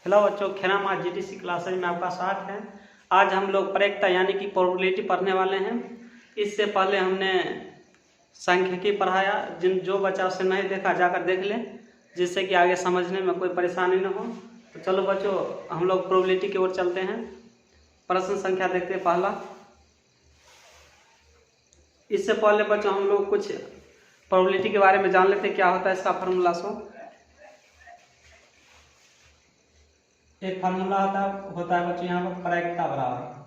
Hello बच्चों, खेनामा GTC classes में आपका स्वागत है। आज हम लोग प्रैक्टा यानी कि प्रोबेबिलिटी पढ़ने वाले हैं। इससे पहले हमने सांख्यिकी पढ़ाया। जो बच्चा उसे नहीं देखा जाकर देख ले, जिससे कि आगे समझने में कोई परेशानी न हो। तो चलो बच्चों, हम लोग प्रोबेबिलिटी की ओर चलते हैं। प्रश्न संख्या देखते हैं पहला। इससे पहले बच्चों हम लोग कुछ प्रोबेबिलिटी के बारे में जान लेते हैं, क्या होता है इसका फार्मूला। एक फार्मूला होता है बच्चों यहाँ पर प्रैक्टा बराबर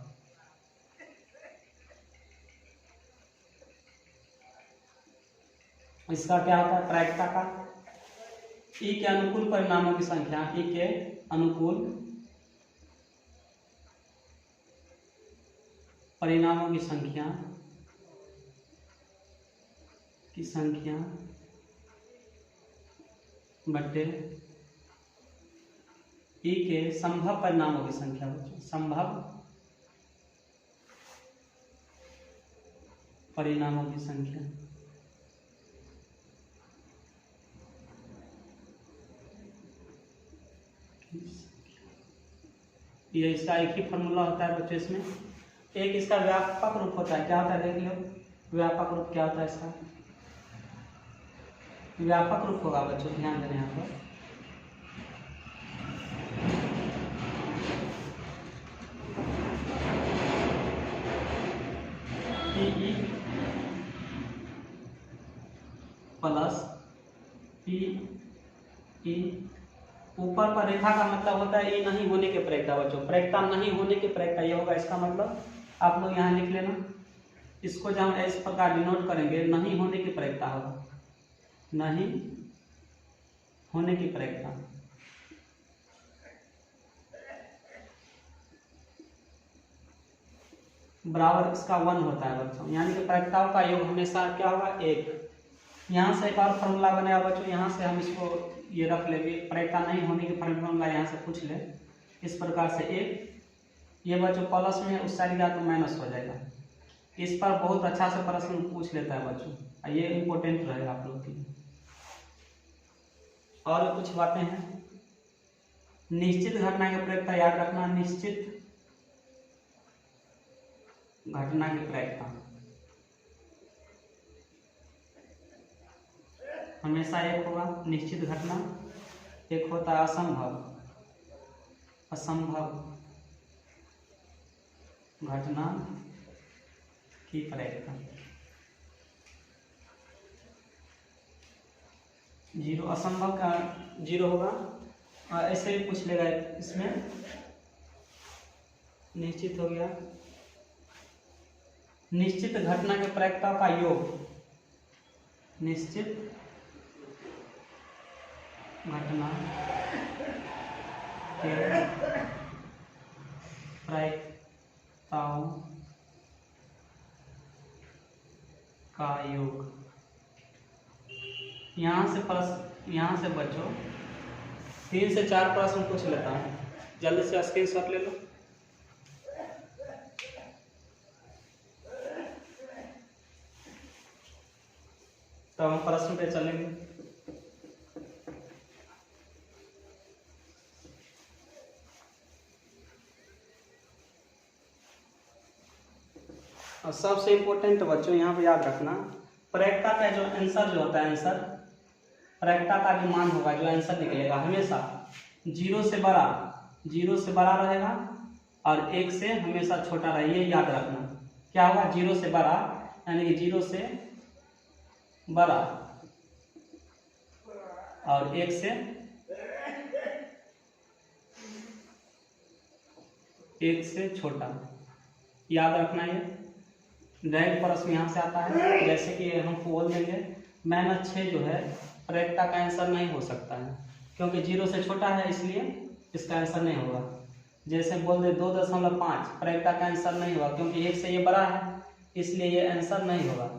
इसका क्या होता है प्रैक्टा का ई के अनुकूल परिणामों की संख्या, ई के अनुकूल परिणामों की संख्या बटे ई के संभव परिणामों की संख्या बच्चों, संभव परिणामों की संख्या। ये इसका एक ही फॉर्मूला होता है बच्चों। इसमें एक इसका व्यापक रूप होता है। क्या होता है देख लो, व्यापक रूप क्या होता है इसका। व्यापक रूप होगा बच्चों, ध्यान देना यहाँ पर। पी प्लस पी ऊपर पर रेखा का मतलब होता है ये नहीं होने के प्रैक्टा बच्चों, प्रैक्टा नहीं होने के प्रैक्टा ये होगा। इसका मतलब आप लोग यहाँ लिख लेना। इसको जब हम इस प्रकार डिनोट करेंगे, नहीं होने की प्रैक्टा होगा, नहीं होने की प्रैक्टा। बराबर इसका 1 होता है बच्चों, यानी कि प्रैक्टाओं का योग हमेशा क्या होगा, 1। यहाँ से एक और फॉर्मूला बनेगा बच्चों, यहाँ से हम इसको ये रख लेंगे, प्रैक्टा नहीं होने की फॉर्मूला यहाँ से पूछ ले इस प्रकार से। एक ये बच्चों प्लस में उस साइड का तो माइनस हो जाएगा। इस पर बहुत अच्छा से प्रश्न पूछ लेता है बच्चों, ये इम्पोर्टेंट रहेगा आप लोग के लिए। और कुछ बातें हैं। निश्चित घटना की प्रैक्टा याद रखना, निश्चित घटना की प्रैक्टा हमेशा एक होगा। निश्चित घटना एक होता है असंभव घटना की प्रैक्टा। 0 असंभव का 0 होगा। और ऐसे ही पूछ लेगा इसमें। निश्चित हो गया। निश्चित घटना के प्रैक्टा का योग, निश्चित घटना के प्रैक्टाओं का योग। यहाँ से बच्चों 3 से 4 प्रश्न पूछ लेता हूँ, जल्दी से स्क्रीनशॉट ले लो। तो हम प्रश्न पे चलेंगे। और सबसे इम्पोर्टेंट बच्चों यहाँ पे याद रखना, प्रैक्टा का जो आंसर जो होता है, आंसर प्रैक्टा का जो मान होगा, जो आंसर निकलेगा हमेशा 0 से बड़ा रहेगा और 1 से हमेशा छोटा रहेगा। ये याद रखना। क्या होगा, 0 से बड़ा यानी कि 0 से बड़ा और 1 से छोटा। याद रखना। ये डायरेक्ट प्रश्न यहाँ से आता है। जैसे कि हम बोल देंगे -6 जो है प्रैक्टा का आंसर नहीं हो सकता है, क्योंकि 0 से छोटा है, इसलिए इसका आंसर नहीं होगा। जैसे बोल दे 2.5 प्रैक्टा का आंसर नहीं होगा, क्योंकि 1 से ये बड़ा है, इसलिए ये आंसर नहीं होगा।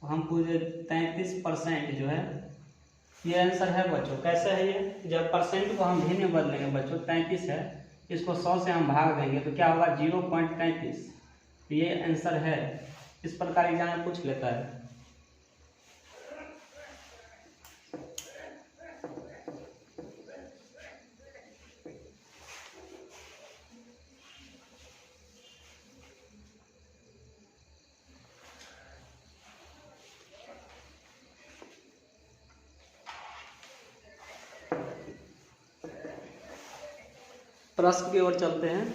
हम पूछे 33% जो है ये आंसर है बच्चों। कैसे है ये, जब परसेंट को हम भी में बदलेंगे बच्चों, 33 है, इसको 100 से हम भाग देंगे तो क्या होगा 0.33, ये आंसर है। इस प्रकार एग्जाम में पूछ लेता है। प्रश्न की ओर चलते हैं।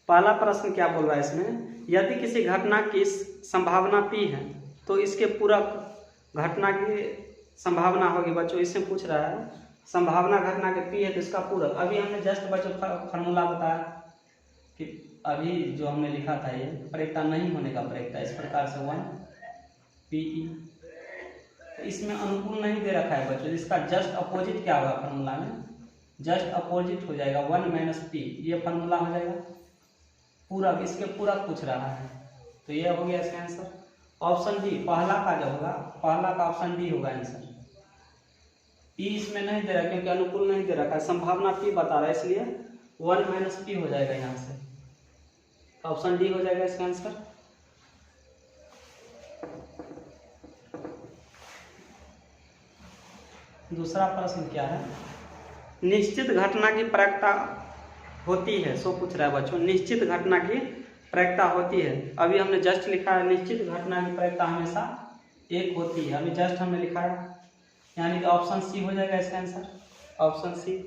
पहला प्रश्न क्या बोल रहा है इसमें, यदि किसी घटना की संभावना P है तो इसके पूरक घटना की संभावना होगी। बच्चों इसमें पूछ रहा है संभावना घटना के P है तो इसका पूरक। अभी हमने जस्ट बच्चों फार्मूला बताया कि अभी जो हमने लिखा था ये प्रेरिकता नहीं होने का प्रेरिकता इस प्रकार से 1 PE। तो इसमें अनुकूल नहीं दे रखा है बच्चों, इसका जस्ट अपोजिट क्या होगा फार्मूला में, जस्ट अपोजिट हो जाएगा 1 - P, ये फार्मूला हो जाएगा पूरक। इसके पूरक पूछ रहा है तो ये हो गया इसका आंसर। ऑप्शन डी पहला का जो होगा, पहला का ऑप्शन डी होगा आंसर। P इसमें नहीं दे रहा क्योंकि अनुकूल नहीं दे रखा है, संभावना P बता रहा है इसलिए 1 - P हो जाएगा यहाँ से। ऑप्शन डी हो जाएगा इसका आंसर। दूसरा प्रश्न क्या है, निश्चित घटना की प्रायिकता होती है, सो पूछ रहा है बच्चों, निश्चित घटना की प्रायिकता होती है। अभी हमने जस्ट लिखा है निश्चित घटना की प्रायिकता हमेशा 1 होती है, अभी जस्ट हमने लिखा है, यानी कि ऑप्शन सी हो जाएगा इसका आंसर, ऑप्शन सी।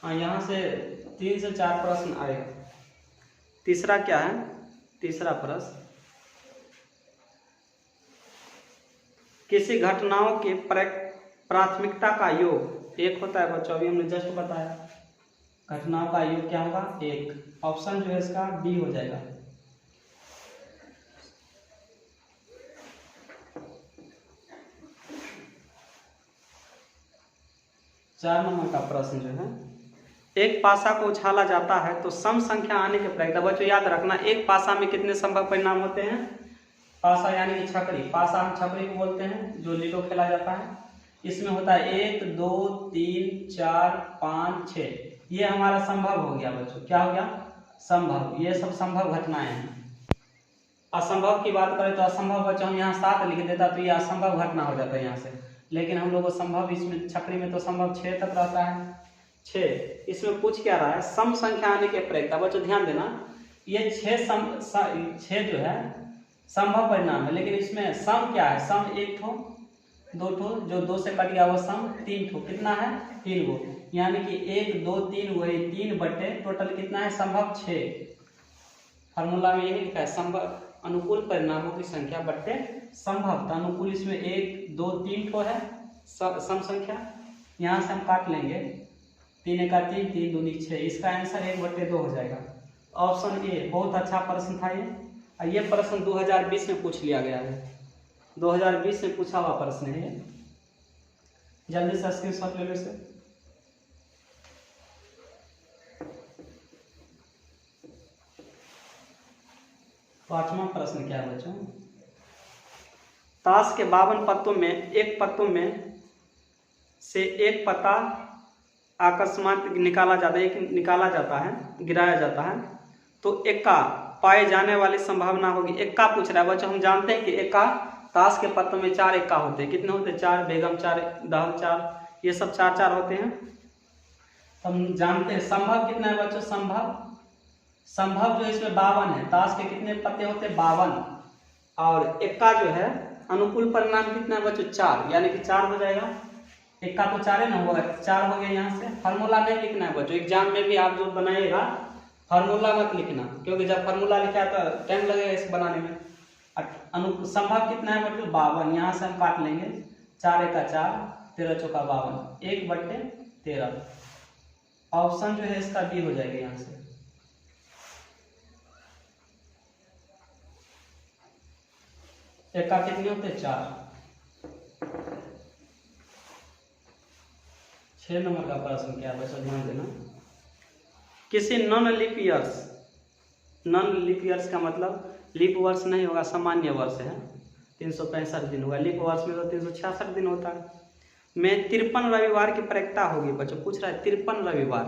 हाँ, यहाँ से 3 से 4 प्रश्न आएगा। तीसरा क्या है, तीसरा प्रश्न, किसी घटनाओं के प्राथमिकता का योग 1 होता है बच्चों, अभी हमने जस्ट बताया घटनाओं का योग क्या होगा 1। ऑप्शन जो है इसका डी हो जाएगा। चार नंबर का प्रश्न जो है, एक पासा को उछाला जाता है तो सम संख्या आने के प्रायिकता। बच्चों याद रखना एक पासा में कितने संभव परिणाम होते हैं। पासा यानी कि छकड़ी, पासा हम छकड़ी को बोलते हैं जो लीडो खेला जाता है। इसमें होता है 1 2 3 4 5 6, ये हमारा संभव हो गया बच्चों, क्या हो गया संभव, ये सब संभव घटनाएं हैं। असंभव की बात करें तो असंभव बच्चों हम यहाँ 7 लिख देता तो ये असंभव घटना हो जाता है यहाँ से, लेकिन हम लोग को संभव इसमें छकड़ी में तो संभव 6 तक रहता है 6। इसमें पूछ क्या रहा है, सम संख्या आने के प्रायिकता। बच्चों ध्यान देना, ये 6 जो है संभव परिणाम है, लेकिन इसमें सम क्या है, सम 1 ठो 2 ठो, जो 2 से कट गया वो सम 3 ठो, कितना है 3 गो, यानी कि 1 2 3 वही 3 बटे टोटल कितना है संभव 6। फार्मूला में यही लिखा है संभव अनुकूल परिणामों की संख्या बट्टे संभव। तो अनुकूल इसमें 1 2 3 ठो है सम संख्या, यहाँ से हम काट लेंगे 3 × 3 3 दूनी 6, इसका आंसर 1/2 हो जाएगा। ऑप्शन ए बहुत अच्छा प्रश्न था ये, और ये प्रश्न 2020 में पूछ लिया गया है, 2020 में पूछा हुआ प्रश्न है ये। जल्दी से स्क्रीनशॉट ले लो इसे। पांचवा प्रश्न क्या है बच्चों, ताश के 52 पत्तों में एक पत्तों में से एक पत्ता अकस्मात निकाला जाता है, गिराया जाता है तो एक्का पाए जाने वाली संभावना होगी। एक्का पूछ रहा है बच्चों, हम जानते हैं कि एक्का ताश के पत्तों में 4 एक्का होते हैं, कितने होते हैं 4, बेगम 4, दाल 4, ये सब 4 होते हैं। हम जानते हैं संभव कितना है बच्चों, संभव जो इसमें 52 है, ताश के कितने पत्ते होते हैं 52, और एक्का जो है अनुकूल परिणाम कितना है बच्चों 4, यानी कि 4 हो जाएगा। एक्का तो 4 है ना, होगा 4 हो गया। यहाँ से फार्मूला नहीं लिखना है बच्चों, एग्जाम में भी आप जो बनाइएगा फार्मूला मत लिखना, क्योंकि जब फार्मूला लिखा तो टाइम लगेगा इस बनाने में। संभव कितना है बच्चों 52, यहाँ से हम काट लेंगे 4 × 4 13 × 4 52, 1/13। ऑप्शन जो है इसका बी हो जाएगा यहाँ से। एक्का कितने होते हैं 4। 6 नंबर का प्रश्न क्या है बच्चों, ध्यान देना, किसी नॉन लीप ईयर्स का मतलब लीप वर्ष नहीं होगा, सामान्य वर्ष है, 365 दिन होगा, लीप वर्ष में तो 366 दिन होता है, में 53 रविवार की प्रायिकता होगी। बच्चों पूछ रहा है 53 रविवार,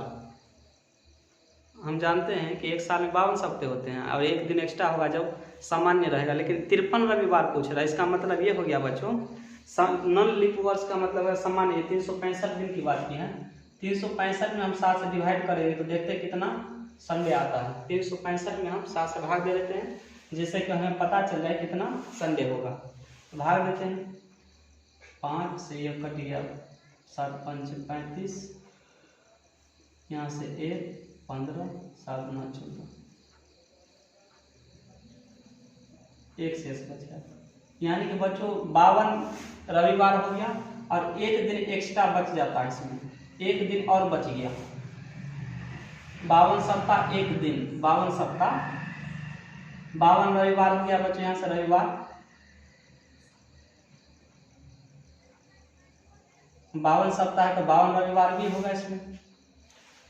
हम जानते हैं कि एक साल में 52 हफ्ते होते हैं और एक दिन एक्स्ट्रा होगा जब सामान्य रहेगा, लेकिन 53 रविवार पूछ रहा है, इसका मतलब ये हो गया बच्चों नॉन लीप वर्ष का मतलब है सामान्य 365 दिन की बात की है। 365 में हम 7 से डिवाइड करेंगे तो देखते हैं कितना संडे आता है। 365 में हम 7 से भाग दे देते हैं, जिससे कि हमें पता चल जाए कितना संडे होगा। तो भाग देते हैं, 5 से 1 कट गया, 7 × 5 = 35, यहाँ से 1 15 7 9 14 एक शेष बच गया। यानी कि बच्चों 52 रविवार हो गया और एक दिन एक्स्ट्रा बच जाता है, इसमें एक दिन और बच गया। 52 सप्ताह एक दिन, 52 सप्ताह 52 रविवार हो गया बच्चों। यहाँ से रविवार 52 सप्ताह है तो 52 रविवार भी होगा इसमें,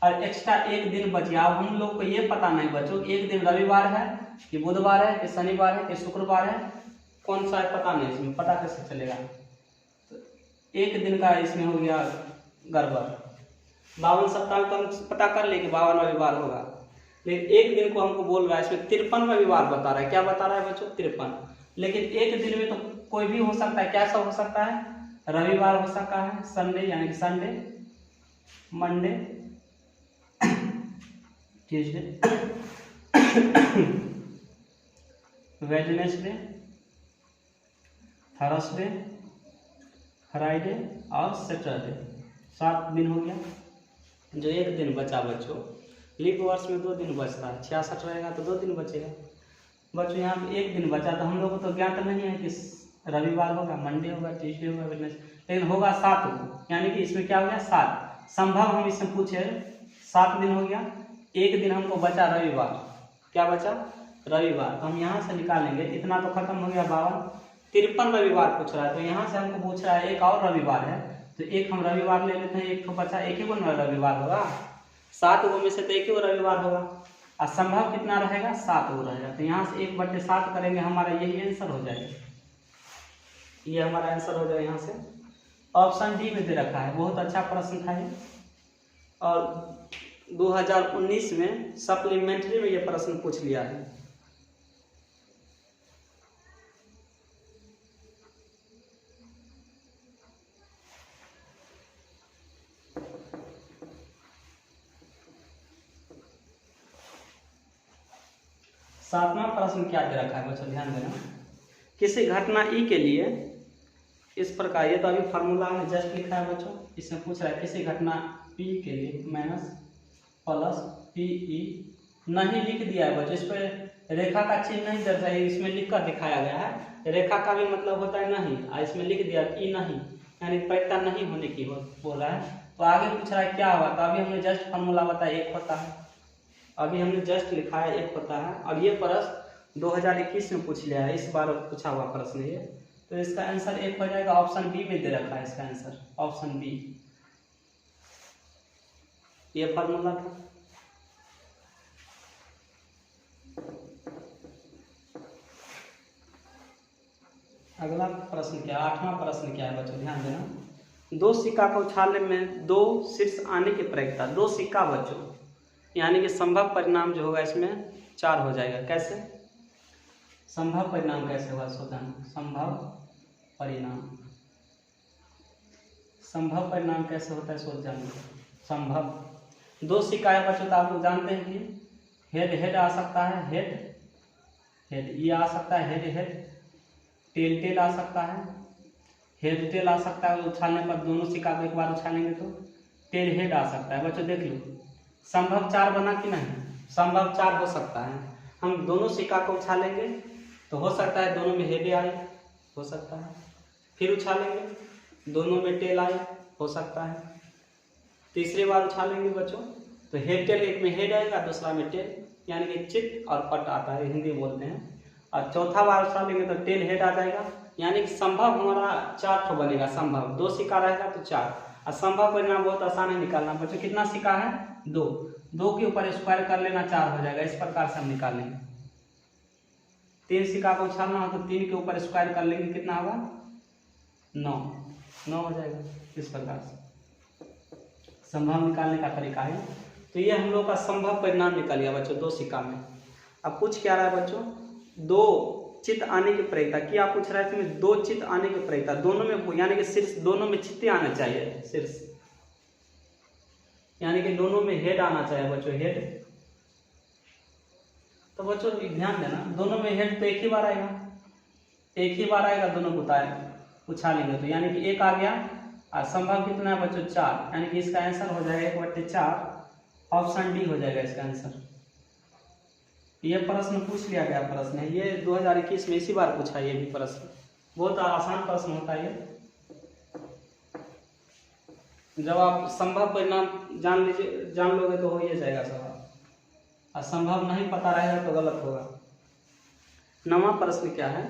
और एक्स्ट्रा एक दिन बच गया। अब हम लोग को ये पता नहीं बच्चों एक दिन रविवार है कि बुधवार है कि शनिवार है कि शुक्रवार है, कौन सा है पता नहीं, इसमें पता कैसे चलेगा। तो एक दिन का इसमें हो गया गड़बड़। 52 सप्ताह तो हम पता कर ले कि 52 रविवार होगा, लेकिन एक दिन को हमको बोल रहा है इसमें 53 रविवार बता रहा है। क्या बता रहा है बच्चों? 53। लेकिन एक दिन में तो कोई भी हो सकता है। कैसा हो सकता है? रविवार हो सकता है, संडे यानी कि Sunday, Monday, Tuesday, Wednesday, Thursday, Friday और सैटरडे। 7 दिन हो गया। जो एक दिन बचा बच्चों, लीप वर्ष में 2 दिन बचता है, 66 रहेगा तो 2 दिन बचेगा बच्चों। यहाँ पे एक दिन बचा, तो हम लोग को तो ज्ञात नहीं है कि रविवार होगा, मंडे होगा, ट्यूसडे होगा, वेडनेसडे, लेकिन होगा 7 को। यानी कि इसमें क्या हो गया? 7। संभव हम इससे पूछे 7 दिन हो गया, एक दिन हमको बचा रविवार। क्या बचा? रविवार। तो हम यहाँ से निकालेंगे, इतना तो खत्म हो गया 52। 53 रविवार पूछ रहा है, तो यहाँ से हमको पूछ रहा है एक और रविवार है, तो एक हम रविवार ले लेते हैं। एक तो बचा, एक ही को रविवार होगा, 7 गो में से तो एक ही वो रविवार होगा, और संभव कितना रहेगा? 7 गो रहेगा। तो यहाँ से 1/7 करेंगे, हमारा यही आंसर हो जाएगा। ये हमारा आंसर हो जाएगा। यहाँ से ऑप्शन डी में दे रखा है। बहुत अच्छा प्रश्न था ये, और 2019 में सप्लीमेंट्री में ये प्रश्न पूछ लिया है। सातवां प्रश्न क्या दे रखा है बच्चों? ध्यान देना। किसी घटना ई के लिए इस प्रकार, ये तो अभी फार्मूला में जस्ट लिखा है बच्चों, इसमें पूछ रहा है किसी घटना पी के लिए माइनस प्लस पी ई, नहीं लिख दिया है बच्चों। इस पर रेखा का चिन्ह नहीं दर्ज है, इसमें लिख कर दिखाया गया है। रेखा का भी मतलब होता है नहीं, और इसमें लिख दिया ई नहीं, यानी पैकता नहीं होने की बोल रहा है। तो आगे पूछ रहा है क्या हुआ, तो अभी हमने जस्ट फार्मूला बताया, 1 होता है। अभी हमने जस्ट लिखा है 1 होता है। अब ये प्रश्न 2021 में पूछ लिया है, इस बार पूछा हुआ प्रश्न ये, तो इसका आंसर 1 हो जाएगा। ऑप्शन बी में दे रखा है इसका आंसर, ऑप्शन बी। ये फार्मूला था। अगला प्रश्न क्या, 8वां प्रश्न क्या है बच्चों? ध्यान देना। 2 सिक्का को उछालने में 2 शीर्ष आने की प्रयत्ता, 2 सिक्का बच्चों, यानी कि संभव परिणाम जो होगा इसमें 4 हो जाएगा। कैसे संभव परिणाम कैसे होगा? सोचना। संभव परिणाम कैसे होता है सोच जाना। संभव 2 सिक्का है बच्चों, तो आप लोग जानते हैं कि हेड आ सकता है, हेड ये आ सकता है, हेड टेल आ सकता है, हेड टेल आ सकता है। उछालने पर दोनों सिक्का को एक बार उछालेंगे तो टेल हेड आ सकता है बच्चों। देख लो, संभव 4 बना कि नहीं? संभव 4 हो सकता है। हम दोनों सिक्का को उछालेंगे तो हो सकता है दोनों में हेड आए, हो सकता है। फिर उछालेंगे दोनों में टेल आए, हो सकता है। तीसरी बार उछालेंगे बच्चों तो हेड टेल, एक में हेड आएगा दूसरा में टेल, यानी कि चित और पट आता है, हिंदी बोलते हैं। और चौथा बार उछालेंगे तो टेल हेड आ जाएगा, यानी कि संभव हमारा 4 ठो बनेगा। संभव 2 सिक्का रहेगा तो 4। और संभव परिणाम बहुत आसान है निकालना बच्चों। कितना सिक्का है? 2 के ऊपर स्क्वायर कर लेना, 4 हो जाएगा। इस प्रकार से हम निकालेंगे। 3 सिक्का को उछालना हो तो 3 के ऊपर स्क्वायर कर लेंगे, कितना होगा? 9 हो जाएगा। इस प्रकार से संभव निकालने का तरीका है। तो ये हम लोग का संभव परिणाम निकल गया बच्चों 2 सिक्का में। अब पूछ क्या रहा है बच्चों? 2 चित्त आने की प्रयत्ता, क्या पूछ रहा है इसमें? 2 चित्त आने की प्रयत्ता, दोनों में, यानी कि शीर्ष दोनों में चित्ते आना चाहिए, शीर्ष यानी कि दोनों में हेड आना चाहिए बच्चों, हेड। तो बच्चों ध्यान देना, दोनों में हेड तो एक ही बार आएगा, एक ही बार आएगा, दोनों को उछालेंगे तो, यानी कि 1 आ गया। और संभव कितना है बच्चों? 4, यानी कि इसका आंसर हो जाएगा 1/4 ऑप्शन डी हो जाएगा इसका आंसर। ये प्रश्न पूछ लिया गया प्रश्न है, ये 2021 में इसी बार पूछा ये भी प्रश्न, बहुत आसान प्रश्न होता है ये। जब आप संभव परिणाम जान लोगे तो हो ही जाएगा सवाल, और संभव नहीं पता रहेगा तो गलत होगा। 9वां प्रश्न क्या है,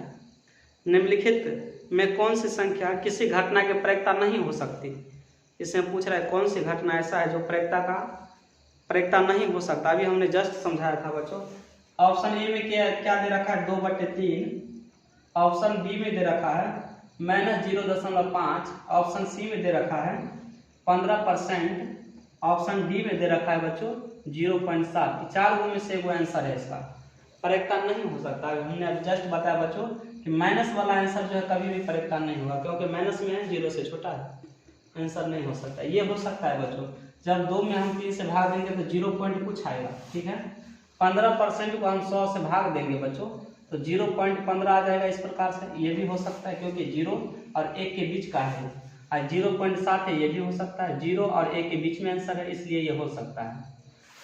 निम्नलिखित में कौन सी संख्या किसी घटना के प्रयोक्ता नहीं हो सकती। इसमें पूछ रहा है कौन सी घटना ऐसा है जो प्रयोक्ता नहीं हो सकता। अभी हमने जस्ट समझाया था बच्चों। ऑप्शन ए में क्या दे रखा है 2/3, ऑप्शन बी में दे रखा है -0.5, ऑप्शन सी में दे रखा है 15%, ऑप्शन डी में दे रखा है बच्चों 0.7। 4 में से एगो आंसर है इसका, प्रयोक्ता नहीं हो सकता। हमने अब जस्ट बताया बच्चों कि माइनस वाला आंसर जो है कभी भी प्रयोक्ता नहीं होगा, क्योंकि माइनस में है, 0 से छोटा है, आंसर नहीं हो सकता। ये हो सकता है बच्चों, जब 2 में हम 3 से भाग देंगे तो 0 पॉइंट कुछ आएगा, ठीक है। 15% को हम 100 से भाग देंगे बच्चों तो 0.15 आ जाएगा इस प्रकार से। ये भी हो सकता है क्योंकि 0 और 1 के बीच का है, और 0.7 है, ये भी हो सकता है। 0 और 1 के बीच में आंसर है, इसलिए ये हो सकता है।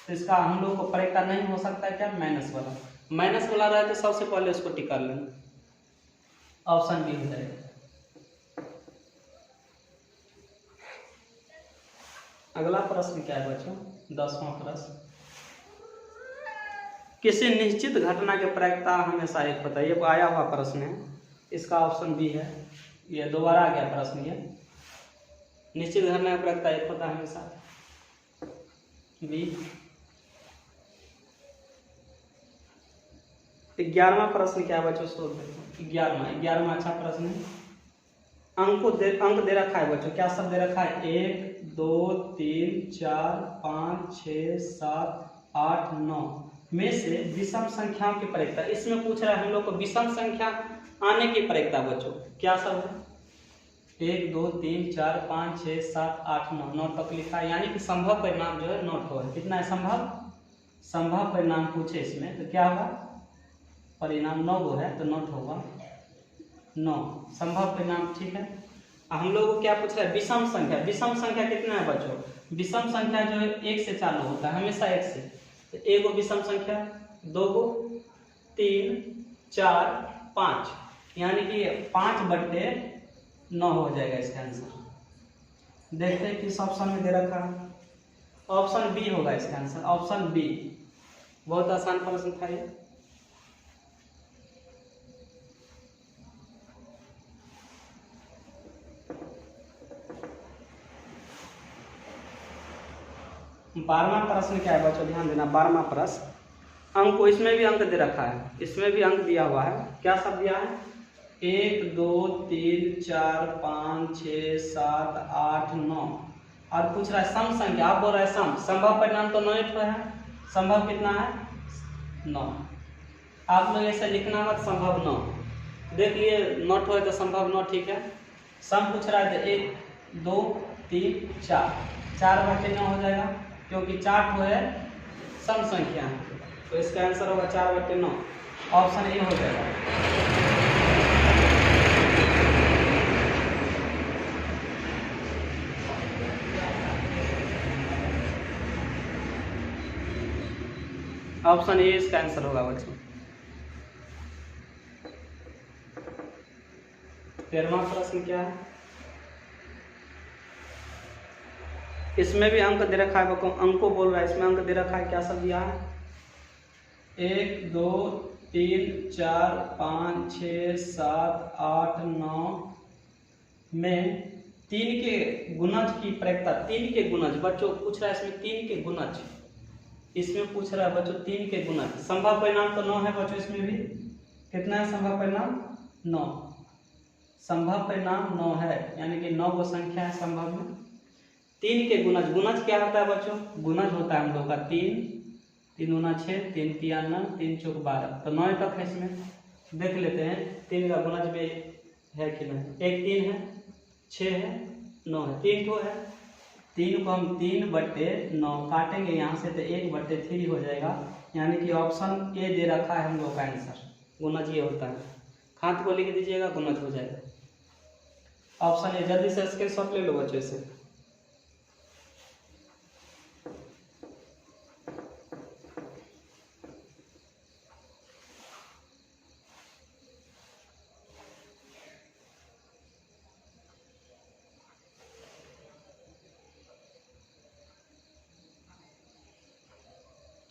तो इसका हम लोग को प्रयोक्ता नहीं हो सकता है क्या, माइनस वाला। माइनस वाला रहे तो सबसे पहले उसको टिक कर लेंगे, ऑप्शन बी हो जाएगा। अगला प्रश्न क्या है बच्चों, 10वां प्रश्न, किसी निश्चित घटना के प्रयोक्ता हमेशा एक होता है। ये आया हुआ प्रश्न है, इसका ऑप्शन बी है। ये दोबारा आ गया प्रश्न, ये निश्चित घटना का प्रयोक्ता एक होता है हमेशा, बी। 11वां प्रश्न क्या है बच्चों, सोच देखो। 11वां अच्छा प्रश्न है। अंक दे रखा है बच्चों, क्या सब दे रखा है 1 2 3 4 5 6 7 8 9 में से विषम संख्याओं की प्रयोक्ता। इसमें पूछ रहा है हम लोग को विषम संख्या आने की प्रयोक्ता बच्चों क्या सब है, 1 2 3 4 5 6 7 8 9, 9 तक लिखा है, यानी कि संभव परिणाम जो है नोट हो। कितना है संभव परिणाम पूछे इसमें तो क्या होगा, परिणाम 9 गो है तो नोट होगा 9 संभव परिणाम, ठीक है। हम लोग को क्या पूछ रहा है, विषम संख्या। विषम संख्या कितना है बच्चों, विषम संख्या जो है 1 से चालू होता है हमेशा, 1 से। तो 1 गो विषम संख्या, 2 गो, 3 4 5, यानी कि 5/9 हो जाएगा इसका आंसर। देखते हैं किस ऑप्शन में दे रखा है, ऑप्शन बी होगा इसका आंसर, ऑप्शन बी। बहुत आसान प्रश्न था ये। बारहवां प्रश्न क्या है बच्चों, ध्यान देना। 12वां प्रश्न अंक, इसमें भी अंक दे रखा है, इसमें भी अंक दिया हुआ है। क्या सब दिया है, 1 2 3 4 5 6 7 8 9, और पूछ रहा है सम संख्या। आप बोल रहे हैं सम, संभव परिणाम तो 9 है, संभव कितना है 9। आप लोग ऐसे लिखना मत संभव 9, देख लिए नोट हो तो संभव 9, ठीक है। सम पूछ रहा है तो 1 2 3 4, 4/9 हो जाएगा, क्योंकि 4 है सम संख्या है, तो इसका आंसर होगा 4/9, ऑप्शन ए हो जाएगा। ऑप्शन ए इसका आंसर होगा बच्चों। 13वां प्रश्न क्या है, इसमें भी अंक दे रखा है, अंको बोल रहा है, इसमें अंक दे रखा है। क्या सब दिया है, 1 2 3 4 5 6 7 8 9 में 3 के गुणज की प्रयोक्ता। 3 के गुणज बच्चों पूछ रहा है, इसमें 3 के गुणज, इसमें पूछ रहा है बच्चों 3 के गुणज। संभव परिणाम तो 9 है बच्चों, इसमें भी कितना है संभव परिणाम 9, संभव परिणाम 9 है, यानी कि 9 गो संख्या है संभव में। 3 के गुणज, गुणज क्या होता है बच्चों, गुणज होता है हम लोग का 3 3 गुना 6 3 3 9 3 चौक 12, तो 9 तक है। इसमें देख लेते हैं 3 का गुणज भी है कि नहीं, 1 3 है, 6 है, 9 है, 3 तो है। 3 को हम 3/9 काटेंगे यहाँ से तो 1/3 हो जाएगा, यानी कि ऑप्शन ए दे रखा है हम लोग का आंसर, गुणज ये होता है। हाथ को लिख दीजिएगा, गुणज हो जाएगा ऑप्शन ए। जल्दी से स्क्रीनशॉट ले लो बच्चों से।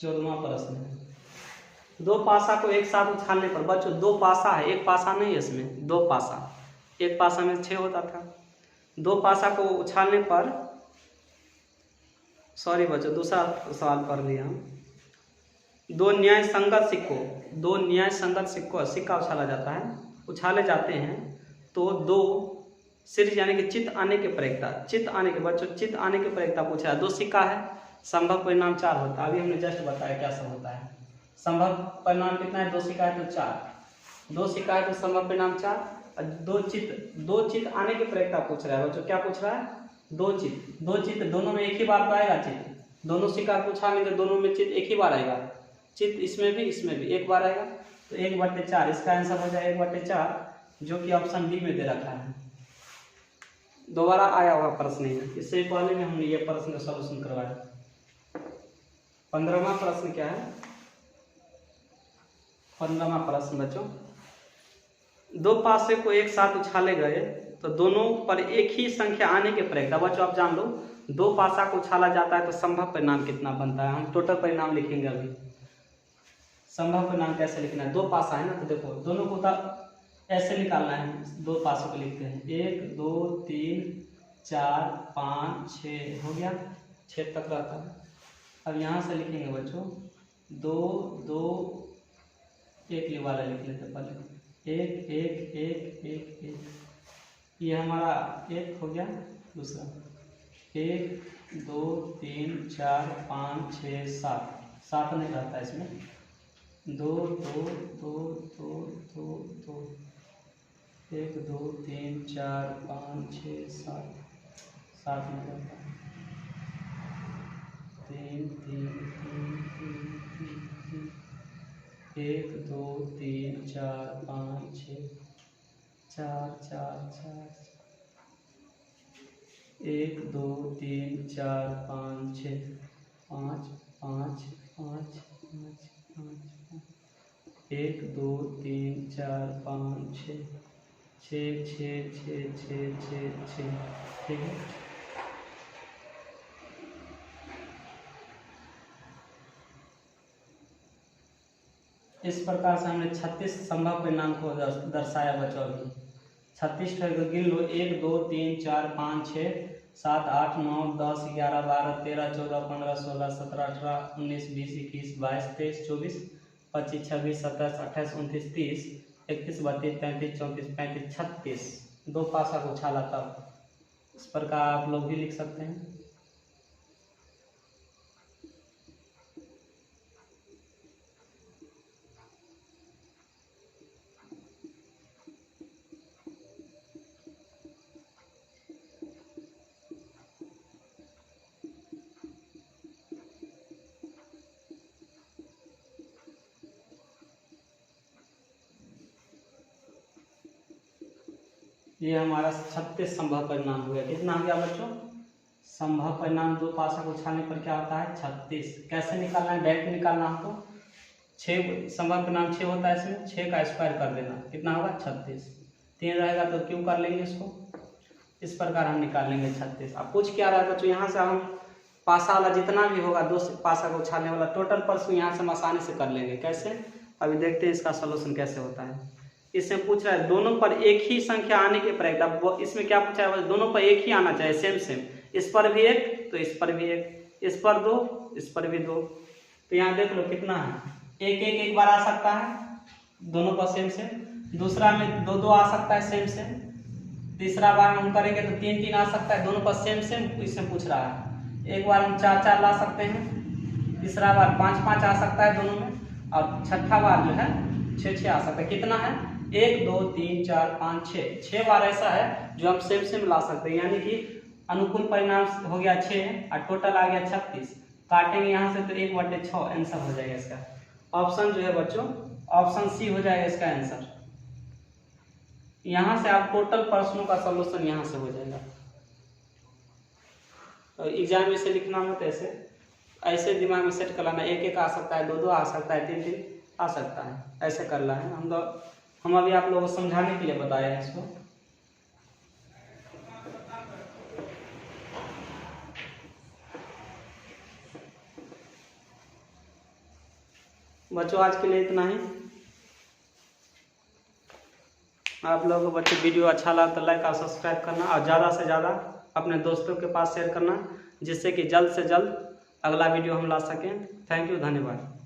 14वां प्रश्न है। दो पासा को एक साथ उछालने पर, बच्चों दो पासा है, एक पासा नहीं है इसमें, दो पासा। एक पासा में 6 होता था। दो पासा को उछालने पर, सॉरी बच्चों दूसरा सवाल पढ़ लिया हम। दो न्याय संगत सिक्का उछाला जाता है, उछाले जाते हैं तो दो सिर यानी कि चित्त आने के प्रयोक्ता पूछा है। दो सिक्का है, संभव परिणाम 4 होता है। अभी हमने जस्ट बताया क्या सब होता है। संभव परिणाम कितना है? 2 सिक्का है तो 4। 2 सिक्का है तो संभव परिणाम 4। दो चित्त आने के प्रयोक्ता पूछ रहा है बच्चों। क्या पूछ रहा है? दो चित्त दोनों में एक ही बार तो आएगा चित्त। दोनों सिक्का पूछा तो दोनों में चित्त एक ही बार आएगा। चित्त इसमें भी एक बार आएगा तो 1/4। इसका आंसर हो जाए 1/4, जो कि ऑप्शन डी में दे रखा है। दोबारा आया हुआ प्रश्न है, इससे पहले में हमने ये प्रश्न का सॉल्यूशन करवाया। 15वां प्रश्न क्या है? 15वां प्रश्न बच्चों, दो पासे को एक साथ उछाले गए तो दोनों पर एक ही संख्या आने के प्रयोक्ता। बच्चों आप जान लो, दो पासा को उछाला जाता है तो संभव परिणाम कितना बनता है। हम टोटल परिणाम लिखेंगे अभी। संभव परिणाम कैसे लिखना है? दो पासा है ना, तो देखो दोनों को ऐसे निकालना है। दो पासों को लिखते हैं, 1 2 3 4 5 6 हो गया, 6 तक रहता है। अब यहाँ से लिखेंगे बच्चों 2 2 1 वाला लिख लेते पहले, 1 1 1 1 1। ये हमारा 1 हो गया। दूसरा 1 2 3 4 5 6 7 नहीं रहता है इसमें। 2 2 2 2 2 2 1 2 3 4 5 6 7 में रहता है। 3 3 3 3 3 1 2 3 4 5 6 4 4 4 1 2 3 4 5 6 5 5 5 5 5 1 2 3 4 5 6 6 6 6 6 6 6। ठीक है, इस प्रकार से हमने 36 संभव परिणाम को दर्शाया बच्चों। अभी 36 गिन लो, 1 2 3 4 5 6 7 8 9 10 11 12 13 14 15 16 17 18 19 20 21 22 23 24 25 26 27 28 29 30 31 32 33 34 35 36 दो पासा को उछाला तब। इस प्रकार आप लोग भी लिख सकते हैं। ये हमारा 36 संभव परिणाम हो गया। कितना हो गया बच्चों? संभव परिणाम दो पासा को उछालने पर क्या होता है? 36। कैसे निकालना है? डायरेक्ट निकालना हो तो 6 संभव परिणाम 6 होता है, इसमें 6 का स्क्वायर कर देना, कितना होगा? 36। 3 रहेगा तो क्यों कर लेंगे इसको, इस प्रकार हम निकाल लेंगे 36। अब कुछ क्या रहा है बच्चों, यहाँ से हम पासा वाला जितना भी होगा दो पासा को उछालने वाला टोटल प्रश्न यहाँ से हम आसानी से कर लेंगे। कैसे? अभी देखते हैं इसका सोल्यूशन कैसे होता है। इसमें पूछ रहा है दोनों पर एक ही संख्या आने के प्रयोक्ता। इसमें क्या पूछा है? दोनों पर एक ही आना चाहिए, सेम सेम। इस पर भी एक तो इस पर भी एक, इस पर 2 इस पर भी 2। तो यहाँ देख लो कितना है, एक बार आ सकता है दोनों पर सेम सेम। दूसरा में 2 2 आ सकता है सेम सेम। तीसरा बार हम करेंगे तो 3 3 आ सकता है दोनों पर सेम सेम। इसमें पूछ रहा है एक बार हम 4 4 ला सकते हैं। तीसरा बार 5 5 आ सकता है दोनों में। और छठा बार जो है 6 6 आ सकता है। कितना है? 1 2 3 4 5 6 बार ऐसा है जो हम सेम सेम ला सकते हैं। यानी कि अनुकूल परिणाम हो गया 6 और टोटल आ गया 36। काटेंगे यहाँ से तो 1/6 आंसर हो जाएगा इसका। ऑप्शन जो है बच्चों ऑप्शन सी हो जाएगा इसका आंसर। यहाँ से आप टोटल प्रश्नों का सॉल्यूशन यहाँ से हो जाएगा। तो एग्जाम में से लिखना हो तो ऐसे दिमाग में सेट कर लेना, 1 1 आ सकता है, 2 2 आ सकता है, 3 3 आ सकता है, ऐसे करना है। हम अभी आप लोगों को समझाने के लिए बताए हैं इसको। बच्चों आज के लिए इतना ही। आप लोगों को बच्चों वीडियो अच्छा लगा तो लाइक और सब्सक्राइब करना और ज़्यादा से ज़्यादा अपने दोस्तों के पास शेयर करना, जिससे कि जल्द से जल्द अगला वीडियो हम ला सकें। थैंक यू, धन्यवाद।